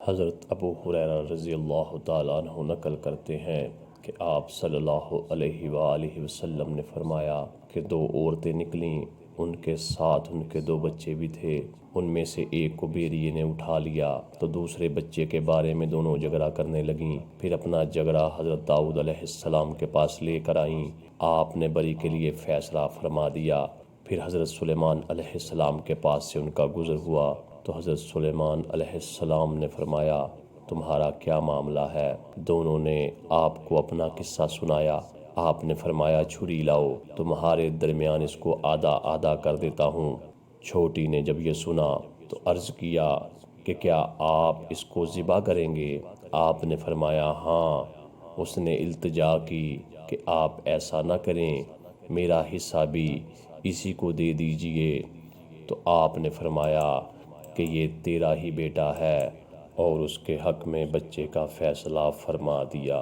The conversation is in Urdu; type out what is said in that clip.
حضرت ابو ہریرہ رضی اللہ تعالیٰ عنہ نقل کرتے ہیں کہ آپ صلی اللہ علیہ وآلہ وسلم نے فرمایا کہ دو عورتیں نکلیں، ان کے ساتھ ان کے دو بچے بھی تھے۔ ان میں سے ایک کو بھیڑیے نے اٹھا لیا تو دوسرے بچے کے بارے میں دونوں جھگڑا کرنے لگیں۔ پھر اپنا جھگڑا حضرت داؤد علیہ السلام کے پاس لے کر آئیں۔ آپ نے بری کے لیے فیصلہ فرما دیا۔ پھر حضرت سلیمان علیہ السلام کے پاس سے ان کا گزر ہوا تو حضرت سلیمان علیہ السلام نے فرمایا تمہارا کیا معاملہ ہے؟ دونوں نے آپ کو اپنا قصہ سنایا۔ آپ نے فرمایا چھری لاؤ، تمہارے درمیان اس کو آدھا آدھا کر دیتا ہوں۔ چھوٹی نے جب یہ سنا تو عرض کیا کہ کیا آپ اس کو ذبح کریں گے؟ آپ نے فرمایا ہاں۔ اس نے التجا کی کہ آپ ایسا نہ کریں، میرا حصہ بھی اسی کو دے دیجئے۔ تو آپ نے فرمایا کہ یہ تیرا ہی بیٹا ہے، اور اس کے حق میں بچے کا فیصلہ فرما دیا۔